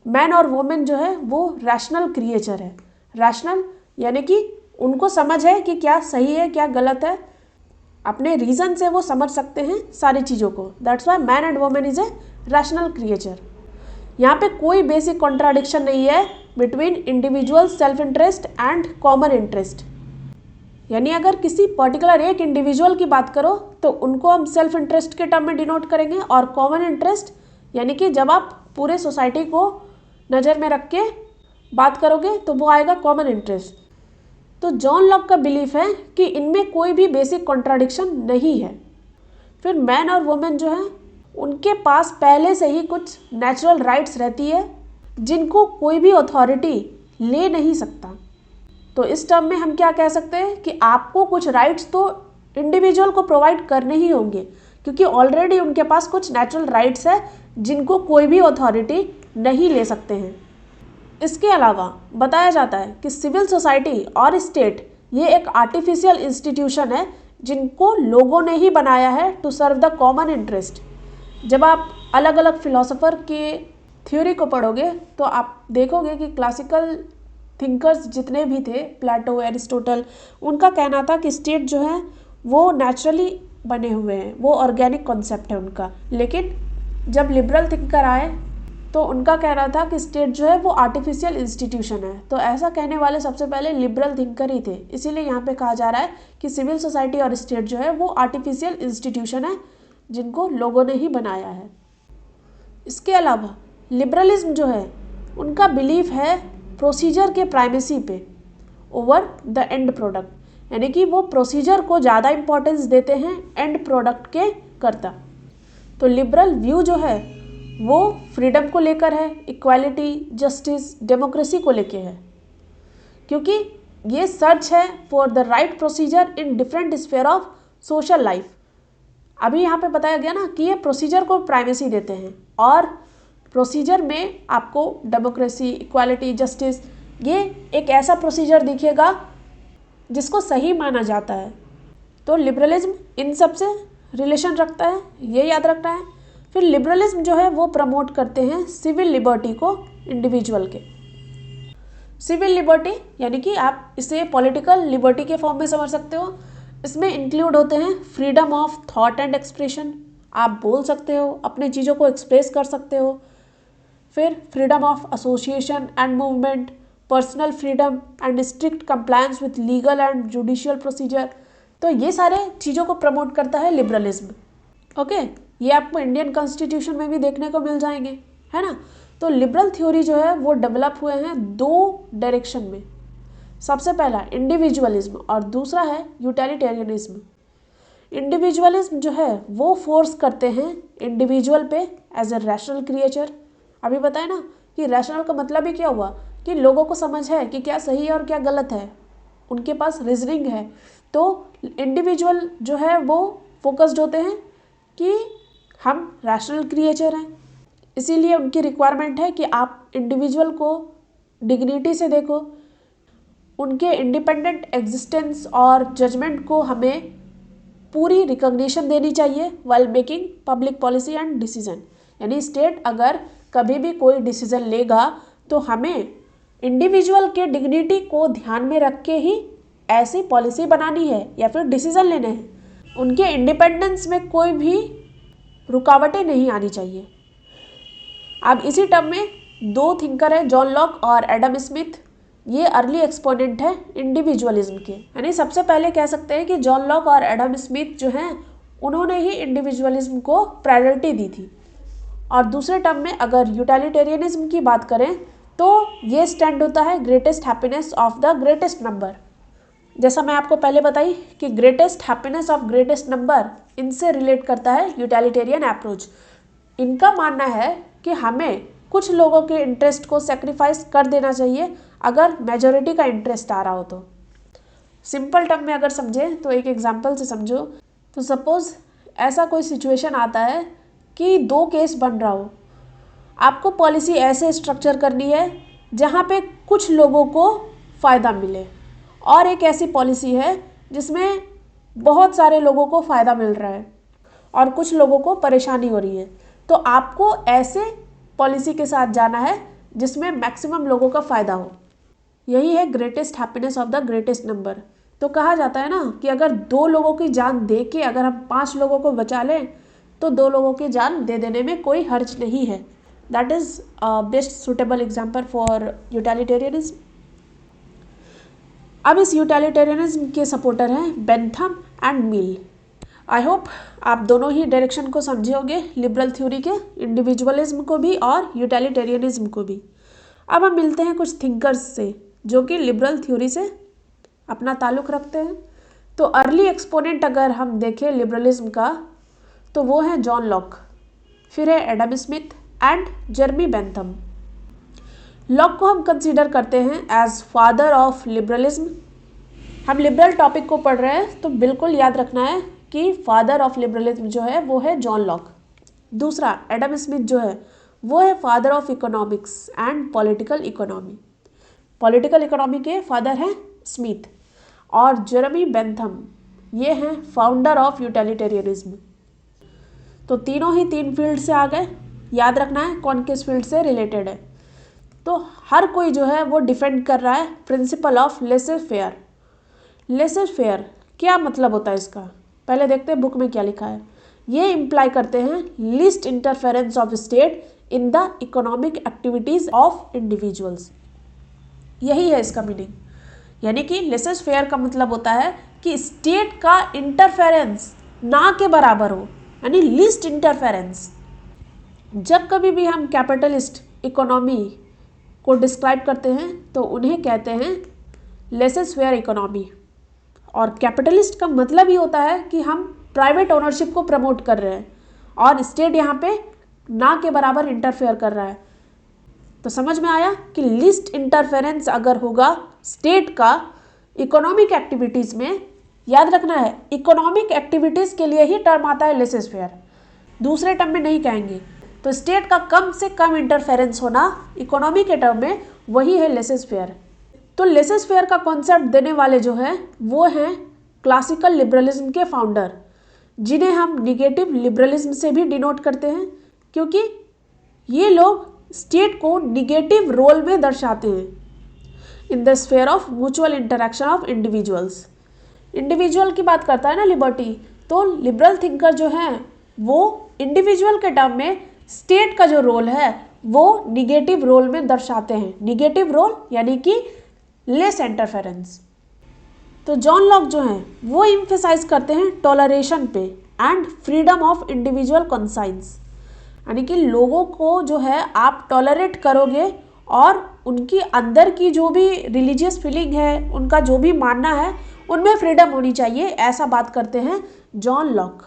मैन और वुमेन जो है वो रैशनल क्रिएचर है। रैशनल यानी कि उनको समझ है कि क्या सही है क्या गलत है, अपने रीज़न से वो समझ सकते हैं सारी चीज़ों को। That's why man and women is a rational creature. यहाँ पे कोई बेसिक कॉन्ट्राडिक्शन नहीं है between individual self interest and common interest. यानी अगर किसी पर्टिकुलर एक इंडिविजुअल की बात करो तो उनको हम सेल्फ इंटरेस्ट के टर्म में डिनोट करेंगे, और कॉमन इंटरेस्ट यानी कि जब आप पूरे सोसाइटी को नज़र में रख के बात करोगे तो वो आएगा कॉमन इंटरेस्ट। तो जॉन लॉक का बिलीफ है कि इनमें कोई भी बेसिक कॉन्ट्राडिक्शन नहीं है। फिर मैन और वुमेन जो है उनके पास पहले से ही कुछ नेचुरल राइट्स रहती है जिनको कोई भी अथॉरिटी ले नहीं सकता। तो इस टर्म में हम क्या कह सकते हैं कि आपको कुछ राइट्स तो इंडिविजुअल को प्रोवाइड करने ही होंगे, क्योंकि ऑलरेडी उनके पास कुछ नेचुरल राइट्स है जिनको कोई भी अथॉरिटी नहीं ले सकते हैं। इसके अलावा बताया जाता है कि सिविल सोसाइटी और स्टेट ये एक आर्टिफिशियल इंस्टीट्यूशन है जिनको लोगों ने ही बनाया है to serve the common interest. जब आप अलग अलग फिलोसोफर के थ्योरी को पढ़ोगे तो आप देखोगे कि क्लासिकल थिंकर्स जितने भी थे, प्लेटो, एरिस्टोटल, उनका कहना था कि स्टेट जो है वो नेचुरली बने हुए हैं, वो ऑर्गेनिक कॉन्सेप्ट है उनका। लेकिन जब लिबरल थिंकर आए तो उनका कहना था कि स्टेट जो है वो आर्टिफिशियल इंस्टीट्यूशन है। तो ऐसा कहने वाले सबसे पहले लिबरल थिंकर ही थे। इसीलिए यहाँ पे कहा जा रहा है कि सिविल सोसाइटी और स्टेट जो है वो आर्टिफिशियल इंस्टीट्यूशन है जिनको लोगों ने ही बनाया है। इसके अलावा लिबरलिज्म जो है उनका बिलीफ है प्रोसीजर के प्राइमेसी पे ओवर द एंड प्रोडक्ट, यानी कि वो प्रोसीजर को ज़्यादा इम्पोर्टेंस देते हैं एंड प्रोडक्ट के करता। तो लिबरल व्यू जो है वो फ्रीडम को लेकर है, इक्वालिटी, जस्टिस, डेमोक्रेसी को लेकर है, क्योंकि ये सर्च है for the right procedure in different sphere of social life. अभी यहाँ पे बताया गया ना कि ये प्रोसीजर को प्राइमेसी देते हैं और प्रोसीजर में आपको डेमोक्रेसी, इक्वालिटी, जस्टिस, ये एक ऐसा प्रोसीजर दिखेगा जिसको सही माना जाता है। तो लिबरलिज्म इन सब से रिलेशन रखता है, ये याद रखना है। फिर लिबरलिज्म जो है वो प्रमोट करते हैं सिविल लिबर्टी को इंडिविजुअल के। सिविल लिबर्टी यानी कि आप इसे पॉलिटिकल लिबर्टी के फॉर्म में समझ सकते हो। इसमें इंक्लूड होते हैं freedom of thought and expression, आप बोल सकते हो, अपने चीज़ों को एक्सप्रेस कर सकते हो। फिर freedom of association and movement, personal freedom and strict compliance with legal and judicial procedure. तो ये सारे चीज़ों को प्रमोट करता है लिबरलिज्म। ओके, ये आपको इंडियन कॉन्स्टिट्यूशन में भी देखने को मिल जाएंगे, है ना। तो लिबरल थ्योरी जो है वो डेवलप हुए हैं दो डायरेक्शन में। सबसे पहला इंडिविजुअलिज्म और दूसरा है यूटिलिटेरियनिज्म। इंडिविजुअलिज्म जो है वो फोर्स करते हैं इंडिविजुअल पे एज ए रैशनल क्रिएचर। अभी बताए ना कि रैशनल का मतलब ही क्या हुआ कि लोगों को समझ है कि क्या सही है और क्या गलत है, उनके पास रीजनिंग है। तो इंडिविजुअल जो है वो फोकस्ड होते हैं कि हम रैशनल क्रिएचर हैं, इसीलिए उनकी रिक्वायरमेंट है कि आप इंडिविजुअल को डिग्निटी से देखो, उनके इंडिपेंडेंट एग्जिस्टेंस और जजमेंट को हमें पूरी रिकॉग्निशन देनी चाहिए while making public policy and decision. यानी स्टेट अगर कभी भी कोई डिसीजन लेगा तो हमें इंडिविजुअल के डिग्निटी को ध्यान में रख के ही ऐसी पॉलिसी बनानी है या फिर डिसीजन लेने हैं। उनके इंडिपेंडेंस में कोई भी रुकावटें नहीं आनी चाहिए। अब इसी टर्म में दो थिंकर हैं, जॉन लॉक और एडम स्मिथ। ये अर्ली एक्सपोनेंट है इंडिविजुअलिज्म के। यानी सबसे पहले कह सकते हैं कि जॉन लॉक और एडम स्मिथ जो हैं उन्होंने ही इंडिविजुअलिज्म को प्रायोरिटी दी थी। और दूसरे टर्म में अगर यूटिलिटेरियनिज्म की बात करें तो ये स्टैंड होता है greatest happiness of the greatest number. जैसा मैं आपको पहले बताई कि greatest happiness of greatest number, इनसे रिलेट करता है यूटिलिटेरियन अप्रोच। इनका मानना है कि हमें कुछ लोगों के इंटरेस्ट को सेक्रीफाइस कर देना चाहिए अगर मेजॉरिटी का इंटरेस्ट आ रहा हो तो। सिंपल टर्म में अगर समझें तो एक एग्जांपल से समझो तो सपोज ऐसा कोई सिचुएशन आता है कि दो केस बन रहा हो। आपको पॉलिसी ऐसे स्ट्रक्चर करनी है जहाँ पे कुछ लोगों को फ़ायदा मिले, और एक ऐसी पॉलिसी है जिसमें बहुत सारे लोगों को फ़ायदा मिल रहा है और कुछ लोगों को परेशानी हो रही है। तो आपको ऐसे पॉलिसी के साथ जाना है जिसमें मैक्सिमम लोगों का फ़ायदा हो। यही है greatest happiness of the greatest number. तो कहा जाता है ना कि अगर 2 लोगों की जान दे के अगर हम 5 लोगों को बचा लें तो 2 लोगों की जान दे देने में कोई हर्ज नहीं है। That is best suitable example for utilitarianism. अब इस यूटिलिटेरियनिज्म के सपोर्टर हैं Bentham and mill. I hope आप दोनों ही डायरेक्शन को समझे होंगे, लिबरल थ्योरी के, इंडिविजुअलिज्म को भी और यूटिलिटेरियनिज्म को भी। अब हम मिलते हैं कुछ थिंकर्स से जो कि लिबरल थ्योरी से अपना ताल्लुक़ रखते हैं। तो अर्ली एक्सपोनेंट अगर हम देखें लिबरलिज्म का तो वो है जॉन लॉक, फिर है Adam Smith and Jeremy Bentham. Lock को हम कंसीडर करते हैं एज फादर ऑफ लिबरलिज्म। हम लिबरल टॉपिक को पढ़ रहे हैं तो बिल्कुल याद रखना है कि फादर ऑफ लिबरलिज्म जो है वो है जॉन लॉक। दूसरा एडम स्मिथ जो है वो है father of economics and political economy. Political economy के फादर हैं स्मिथ। और जेरेमी बेंथम ये हैं फाउंडर ऑफ यूटिलिटेरियनिज्म। तो तीनों ही 3 फील्ड से आ गए। याद रखना है कौन किस फील्ड से रिलेटेड है। तो हर कोई जो है वो डिफेंड कर रहा है principle of laissez faire. Laissez faire क्या मतलब होता है इसका, पहले देखते हैं बुक में क्या लिखा है। ये इम्प्लाई करते हैं least interference of state in the economic activities of individuals. यही है इसका मीनिंग। यानी कि लेसर फेयर का मतलब होता है कि स्टेट का इंटरफेरेंस ना के बराबर हो, यानी लीस्ट इंटरफेरेंस। जब कभी भी हम कैपिटलिस्ट इकोनॉमी को डिस्क्राइब करते हैं तो उन्हें कहते हैं लेसर फेयर इकोनॉमी। और कैपिटलिस्ट का मतलब ही होता है कि हम प्राइवेट ओनरशिप को प्रमोट कर रहे हैं और स्टेट यहाँ पे ना के बराबर इंटरफेयर कर रहा है। तो समझ में आया कि लीस्ट इंटरफेरेंस अगर होगा स्टेट का इकोनॉमिक एक्टिविटीज़ में, याद रखना है इकोनॉमिक एक्टिविटीज़ के लिए ही टर्म आता है लेसर फेयर, दूसरे टर्म में नहीं कहेंगे। तो स्टेट का कम से कम इंटरफेरेंस होना इकोनॉमी के टर्म में, वही है लेसर फेयर। तो लेसर फेयर का कॉन्सेप्ट देने वाले जो हैं वो हैं क्लासिकल लिबरलिज्म के फाउंडर, जिन्हें हम निगेटिव लिबरलिज्म से भी डिनोट करते हैं, क्योंकि ये लोग स्टेट को निगेटिव रोल में दर्शाते हैं in the sphere of mutual interaction of individuals. Individual की बात करता है ना लिबर्टी, तो लिबरल थिंकर जो हैं वो इंडिविजुअल के टर्म में स्टेट का जो रोल है वो निगेटिव रोल में दर्शाते हैं। निगेटिव रोल यानी कि लेस इंटरफेरेंस। तो जॉन लॉक जो हैं वो इम्फेसाइज करते हैं टॉलरेशन पे and freedom of individual conscience. यानी कि लोगों को जो है आप टॉलरेट करोगे और उनकी अंदर की जो भी रिलीजियस फीलिंग है, उनका जो भी मानना है, उनमें फ्रीडम होनी चाहिए, ऐसा बात करते हैं जॉन लॉक।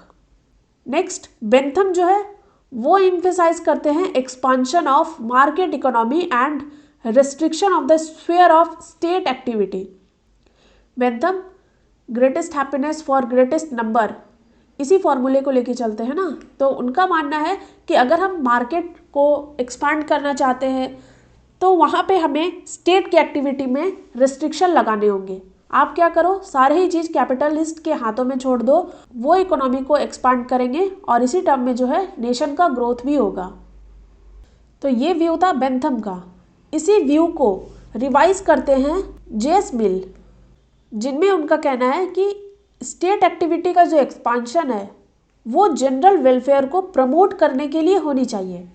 नेक्स्ट बेंथम जो है वो इम्फेसाइज करते हैं expansion of market economy and restriction of the sphere of state activity। Bentham greatest happiness for greatest number, इसी फॉर्मूले को लेके चलते हैं ना। तो उनका मानना है कि अगर हम मार्केट को एक्सपांड करना चाहते हैं तो वहाँ पे हमें स्टेट की एक्टिविटी में रिस्ट्रिक्शन लगाने होंगे। आप क्या करो, सारे ही चीज़ कैपिटलिस्ट के हाथों में छोड़ दो, वो इकोनॉमी को एक्सपांड करेंगे और इसी टर्म में जो है नेशन का ग्रोथ भी होगा। तो ये व्यू था बेंथम का। इसी व्यू को रिवाइज करते हैं जेएस मिल, जिनमें उनका कहना है कि स्टेट एक्टिविटी का जो एक्सपांशन है वो जनरल वेलफेयर को प्रमोट करने के लिए होनी चाहिए।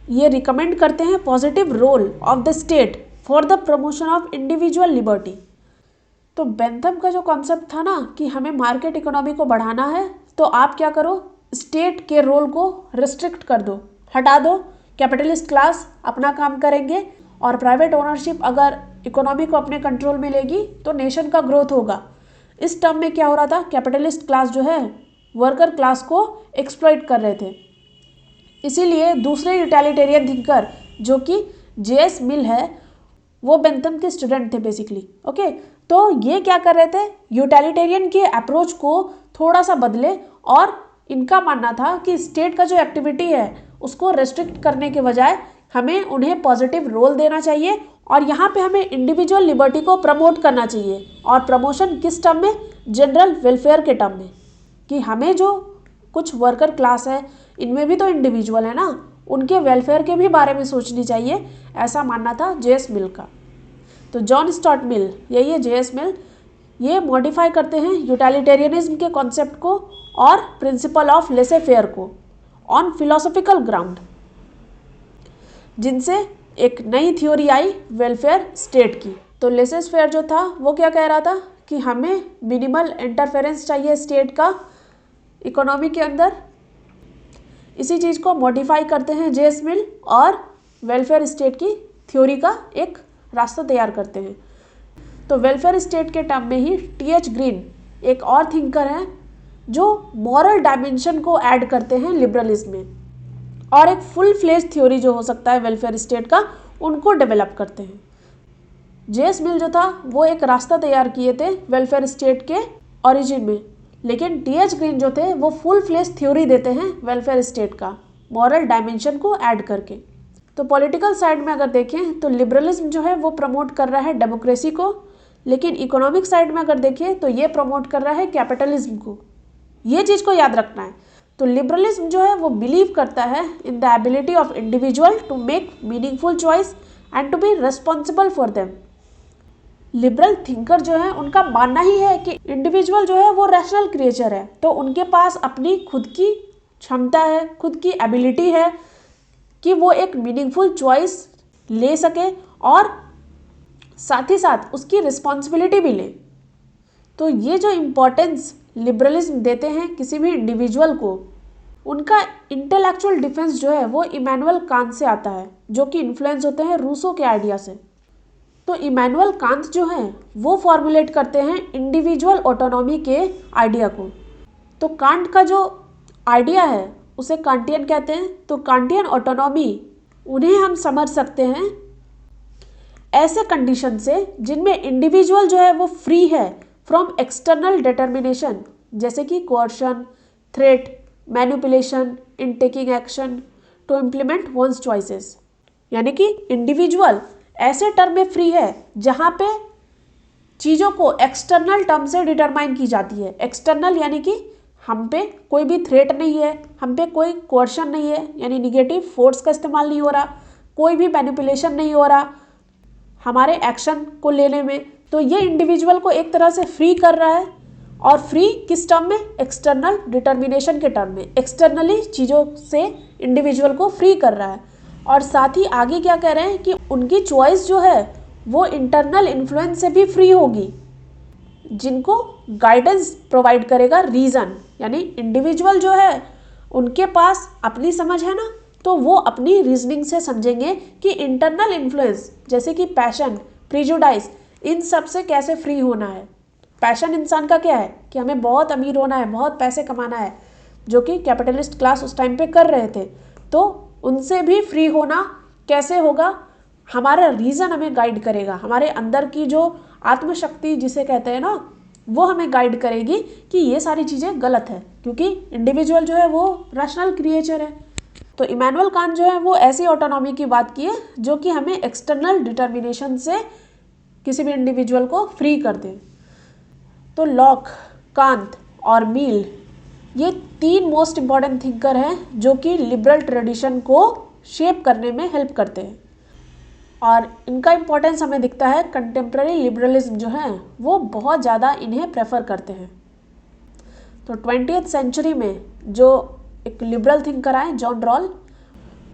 ये रिकमेंड करते हैं positive role of the state for the promotion of individual liberty. तो बेंथम का जो कॉन्सेप्ट था ना कि हमें मार्केट इकोनॉमी को बढ़ाना है, तो आप क्या करो, स्टेट के रोल को रिस्ट्रिक्ट कर दो, हटा दो, कैपिटलिस्ट क्लास अपना काम करेंगे और प्राइवेट ओनरशिप अगर इकोनॉमी को अपने कंट्रोल में लेगी तो नेशन का ग्रोथ होगा। इस टर्म में क्या हो रहा था, कैपिटलिस्ट क्लास जो है वर्कर क्लास को एक्सप्लॉइट कर रहे थे। इसीलिए दूसरे यूटिलिटेरियन थिंकर जो कि जेएस मिल है, वो बेंथम के स्टूडेंट थे बेसिकली। ओके, तो ये क्या कर रहे थे, यूटिलिटेरियन के अप्रोच को थोड़ा सा बदले और इनका मानना था कि स्टेट का जो एक्टिविटी है उसको रेस्ट्रिक्ट करने के बजाय हमें उन्हें पॉजिटिव रोल देना चाहिए और यहाँ पे हमें इंडिविजुअल लिबर्टी को प्रमोट करना चाहिए। और प्रमोशन किस टर्म में, जनरल वेलफेयर के टर्म में, कि हमें जो कुछ वर्कर क्लास है इनमें भी तो इंडिविजुअल है ना, उनके वेलफेयर के भी बारे में सोचनी चाहिए, ऐसा मानना था जेएस मिल का। तो जॉन स्टुअर्ट मिल, यही है जेएस मिल, ये मॉडिफाई करते हैं यूटिलिटेरियनिज्म के कॉन्सेप्ट को और प्रिंसिपल ऑफ लेसे फेयर को ऑन फिलोसॉफिकल ग्राउंड, जिनसे एक नई थ्योरी आई वेलफेयर स्टेट की। तो लेसे फेयर जो था वो क्या कह रहा था कि हमें मिनिमल इंटरफेरेंस चाहिए स्टेट का इकोनॉमी के अंदर। इसी चीज़ को मॉडिफाई करते हैं जेएस मिल और वेलफेयर स्टेट की थ्योरी का एक रास्ता तैयार करते हैं। तो वेलफेयर स्टेट के टर्म में ही टीएच ग्रीन एक और थिंकर हैं जो मॉरल डायमेंशन को ऐड करते हैं लिबरलिज्म में और एक फुल फ्लेज थ्योरी जो हो सकता है वेलफेयर स्टेट का, उनको डेवलप करते हैं। जेएस मिल जो था वो एक रास्ता तैयार किए थे वेलफेयर स्टेट के ओरिजिन में, लेकिन टीएच ग्रीन जो थे वो फुल फ्लेज थ्योरी देते हैं वेलफेयर स्टेट का मॉरल डायमेंशन को ऐड करके। तो पॉलिटिकल साइड में अगर देखें तो लिबरलिज्म जो है वो प्रमोट कर रहा है डेमोक्रेसी को, लेकिन इकोनॉमिक साइड में अगर देखें तो ये प्रमोट कर रहा है कैपिटलिज्म को। ये चीज़ को याद रखना है। तो लिबरलिज्म जो है वो बिलीव करता है in the ability of individual to make meaningful choice and to be responsible for them. Liberal thinker जो है उनका मानना ही है कि इंडिविजुअल जो है वो रैशनल क्रिएचर है, तो उनके पास अपनी खुद की क्षमता है, खुद की एबिलिटी है कि वो एक मीनिंगफुल चॉइस ले सके और साथ ही साथ उसकी रिस्पॉन्सिबिलिटी भी ले। तो ये जो इम्पोर्टेंस लिबरलिज्म देते हैं किसी भी इंडिविजुअल को, उनका इंटेलेक्चुअल डिफेंस जो है वो इमैनुअल कांत से आता है, जो कि इन्फ्लुएंस होते हैं रूसो के आइडिया से। तो इमैनुअल कांत जो हैं वो फॉर्मुलेट करते हैं इंडिविजुअल ऑटोनॉमी के आइडिया को। तो कांट का जो आइडिया है उसे कांटियन कहते हैं। तो कांटियन ऑटोनॉमी उन्हें हम समझ सकते हैं ऐसे कंडीशन से जिनमें इंडिविजुअल जो है वो फ्री है फ्रॉम एक्सटर्नल डिटर्मिनेशन, जैसे कि coercion, threat, manipulation in taking action to implement one's choices. यानी कि इंडिविजुअल ऐसे टर्म में फ्री है जहाँ पे चीज़ों को एक्सटर्नल टर्म से डिटरमाइन की जाती है। एक्सटर्नल यानी कि हम पे कोई भी थ्रेट नहीं है, हम पे कोई कोर्शन नहीं है, यानी निगेटिव फोर्स का इस्तेमाल नहीं हो रहा, कोई भी मैनिपुलेशन नहीं हो रहा हमारे एक्शन को लेने में। तो ये इंडिविजुअल को एक तरह से फ्री कर रहा है, और फ्री किस टर्म में, एक्सटर्नल डिटर्मिनेशन के टर्म में, एक्सटर्नली चीज़ों से इंडिविजुअल को फ्री कर रहा है। और साथ ही आगे क्या कह रहे हैं कि उनकी चॉइस जो है वो इंटरनल इन्फ्लुएंस से भी फ्री होगी, जिनको गाइडेंस प्रोवाइड करेगा रीज़न। यानी इंडिविजुअल जो है उनके पास अपनी समझ है ना, तो वो अपनी रीजनिंग से समझेंगे कि इंटरनल इन्फ्लुएंस जैसे कि पैशन, प्रिजुडाइज, इन सब से कैसे फ्री होना है। पैशन इंसान का क्या है कि हमें बहुत अमीर होना है, बहुत पैसे कमाना है, जो कि कैपिटलिस्ट क्लास उस टाइम पे कर रहे थे। तो उनसे भी फ्री होना कैसे होगा, हमारा रीज़न हमें गाइड करेगा, हमारे अंदर की जो आत्मशक्ति जिसे कहते हैं ना, वो हमें गाइड करेगी कि ये सारी चीज़ें गलत है, क्योंकि इंडिविजुअल जो है वो रैशनल क्रिएचर है। तो इमैनुअल कांट जो है वो ऐसी ऑटोनॉमी की बात की है जो कि हमें एक्सटर्नल डिटर्मिनेशन से किसी भी इंडिविजुअल को फ्री कर दे। तो लॉक, कांट और मील ये 3 मोस्ट इम्पॉर्टेंट थिंकर हैं जो कि लिबरल ट्रेडिशन को शेप करने में हेल्प करते हैं, और इनका इम्पोर्टेंस हमें दिखता है कंटेम्प्रेरी लिबरलिज्म जो है वो बहुत ज़्यादा इन्हें प्रेफर करते हैं। तो 20th सेंचुरी में जो एक लिबरल थिंकर आए जॉन रॉल,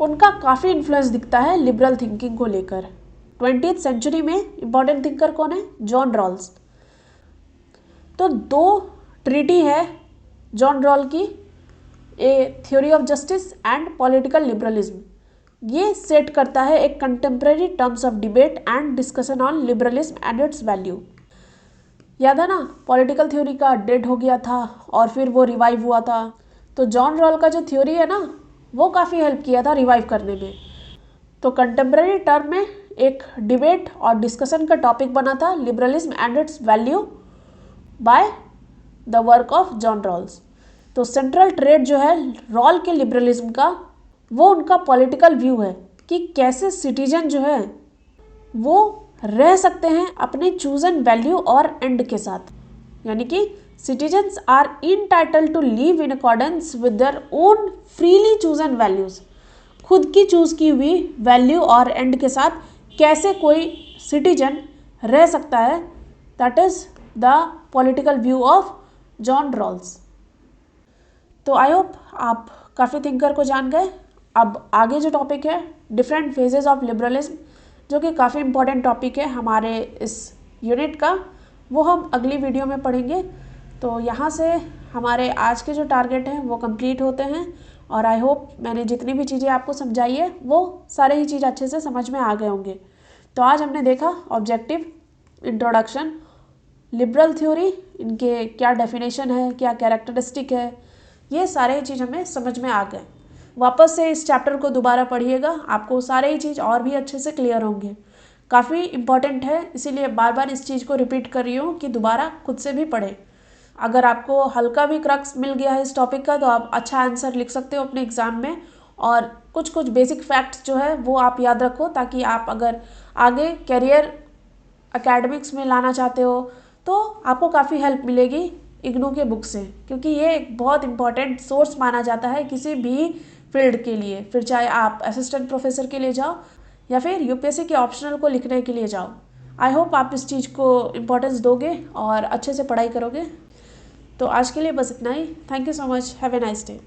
उनका काफ़ी इन्फ्लुएंस दिखता है लिबरल थिंकिंग को लेकर। 20th सेंचुरी में इम्पॉर्टेंट थिंकर कौन है? John Rawls. तो 2 ट्रीटी है जॉन रॉल की, a theory of justice and political liberalism. ये सेट करता है एक contemporary terms of debate and discussion on liberalism and its value. याद है ना, पॉलिटिकल थ्योरी का डेड हो गया था और फिर वो रिवाइव हुआ था। तो जॉन रॉल का जो थ्योरी है ना वो काफ़ी हेल्प किया था रिवाइव करने में। तो कंटेम्प्रेरी टर्म में एक डिबेट और डिस्कशन का टॉपिक बना था liberalism and its value by the work of John Rawls. तो सेंट्रल ट्रेड जो है रॉल के लिबरलिज्म का, वो उनका पॉलिटिकल व्यू है कि कैसे सिटीजन जो है वो रह सकते हैं अपने चूजन वैल्यू और एंड के साथ। यानी कि citizens are entitled to live in accordance with their own freely chosen values. खुद की चूज की हुई वैल्यू और एंड के साथ कैसे कोई सिटीजन रह सकता है, that is the political view of John Rawls. तो आई होप आप काफ़ी थिंकर को जान गए। अब आगे जो टॉपिक है डिफरेंट फेजेस ऑफ लिबरलिज्म, जो कि काफ़ी इम्पोर्टेंट टॉपिक है हमारे इस यूनिट का, वो हम अगली वीडियो में पढ़ेंगे। तो यहाँ से हमारे आज के जो टारगेट हैं वो कंप्लीट होते हैं, और आई होप मैंने जितनी भी चीज़ें आपको समझाई है वो सारे ही चीज़ अच्छे से समझ में आ गए होंगे। तो आज हमने देखा ऑब्जेक्टिव, इंट्रोडक्शन, लिबरल थ्योरी, इनके क्या डेफिनेशन है, क्या कैरेक्टरिस्टिक है, ये सारे चीज़ हमें समझ में आ गए। वापस से इस चैप्टर को दोबारा पढ़िएगा, आपको सारे ही चीज़ और भी अच्छे से क्लियर होंगे। काफ़ी इम्पॉर्टेंट है, इसीलिए बार बार इस चीज़ को रिपीट कर रही हूँ कि दोबारा खुद से भी पढ़ें। अगर आपको हल्का भी क्रक्स मिल गया है इस टॉपिक का तो आप अच्छा आंसर लिख सकते हो अपने एग्ज़ाम में, और कुछ कुछ बेसिक फैक्ट्स जो है वो आप याद रखो, ताकि आप अगर आगे करियर एकेडमिक्स में लाना चाहते हो तो आपको काफ़ी हेल्प मिलेगी इग्नू के बुक से, क्योंकि ये एक बहुत इंपॉर्टेंट सोर्स माना जाता है किसी भी फील्ड के लिए। फिर चाहे आप असिस्टेंट प्रोफेसर के लिए जाओ या फिर यूपीएससी के ऑप्शनल को लिखने के लिए जाओ। आई होप आप इस चीज़ को इम्पोर्टेंस दोगे और अच्छे से पढ़ाई करोगे। तो आज के लिए बस इतना ही। Thank you so much. Have a nice day.